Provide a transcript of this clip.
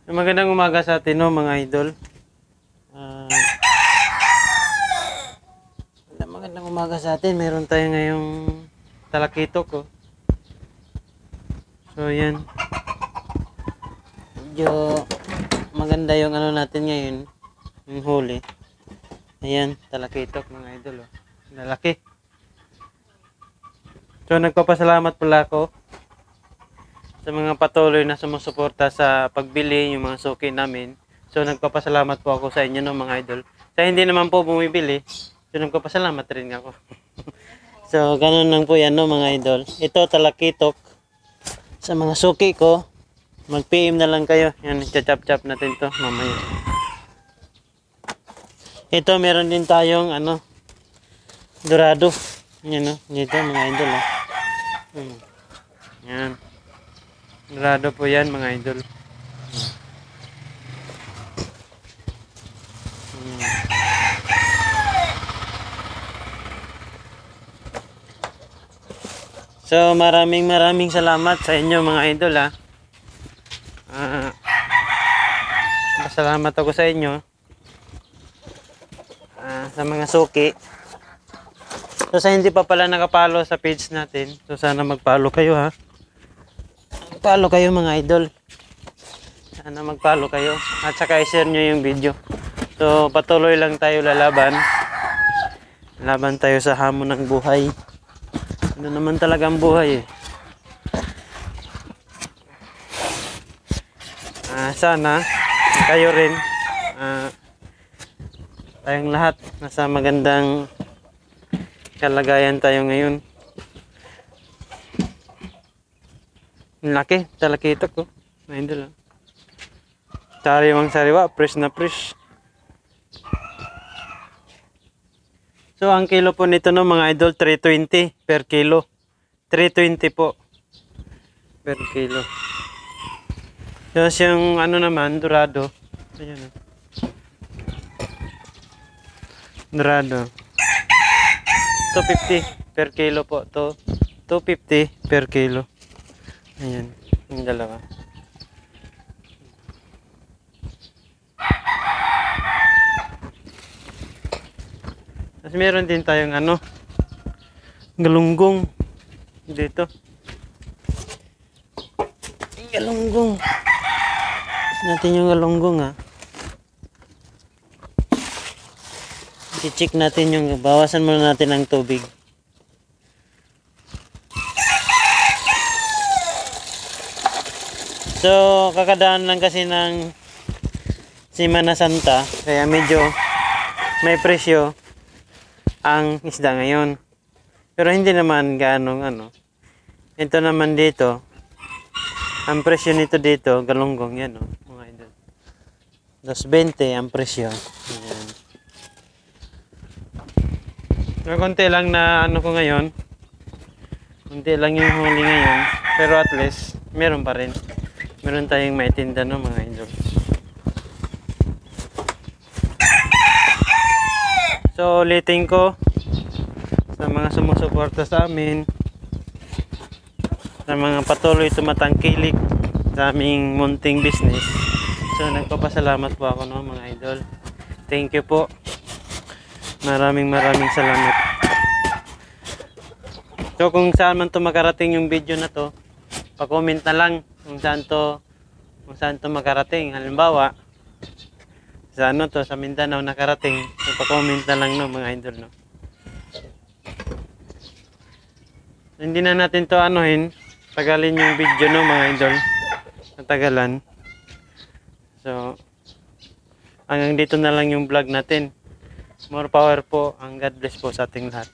Magandang umaga sa atin, no, mga idol. Ah, magandang umaga sa atin. Meron tayo ngayong talakitok, oh. So, yan. Medyo maganda yung ano natin ngayon. Yung huli. Ayan, talakitok, mga idol, oh. Lalaki. So, nagpapasalamat pala ako sa mga patuloy na sumusuporta sa pagbili yung mga suki namin. So nagpapasalamat po ako sa inyo, no, mga idol. Sa hindi naman po bumibili, so nagpapasalamat rin ako. So ganun lang po yan, no, mga idol. Ito talakitok sa mga suki ko. Mag-PM na lang kayo. Yan, chachap-chap natin to mamaya. Ito meron din tayong ano, dorado. Yan, no, dito mga idol, oh. Yan. Dorado po yan, mga idol. So maraming salamat sa inyo, mga idol, ha. Pasalamat ako sa inyo sa mga suki. So sa hindi pa pala nakapalo sa page natin, so sana mag-follow kayo, ha. Follow kayo, mga idol. Sana mag-follow kayo at saka i-share nyo yung video. So patuloy lang tayo lalaban. Laban tayo sa hamon ng buhay. Ano naman talaga ang buhay, eh. Sana kayo rin, tayong lahat nasa magandang kalagayan tayo ngayon. Laki, talakitok ko. Idol, oh. Sariwang sariwa, fresh na fresh. So ang kilo po nito, no, mga idol, 320 per kilo. 320 po per kilo. Tapos yung ano naman, dorado. Ayan, oh. Dorado. 250 per kilo po to. 250 per kilo. Ayan, yung dalawa. Tapos meron din tayong ano, galunggong dito. Galunggong. Natin yung galunggong, ha. I-check natin yung, bawasan muna natin ang tubig. So kakadaan lang kasi ng Semana Santa, kaya medyo may presyo ang isda ngayon. Pero hindi naman ganong ano. Ito naman dito, ang presyo nito dito, galunggong yan, oh, mga idol. 2.20 ang presyo. Ayan. So, konti lang na ano ko ngayon. Konti lang yung huli ngayon. Pero at least, meron pa rin. Meron tayong maitinda, no, mga idol. So ulitin ko sa mga sumusuporta sa amin, sa mga patuloy tumatangkilik sa aming munting business. So nagpapasalamat po ako, no, mga idol. Thank you po. Maraming salamat. So kung saan man to makarating yung video na to, pa-comment na lang kung saan to makarating. Halimbawa, sa ano to, sa Mindanao nakarating. So pa-comment na lang, no, mga idol, no. Hindi na natin to anuhin, tagalin yung video, no, mga idol. Natagalan. So hanggang dito na lang yung vlog natin. More power po. Ang God bless po sa ating lahat.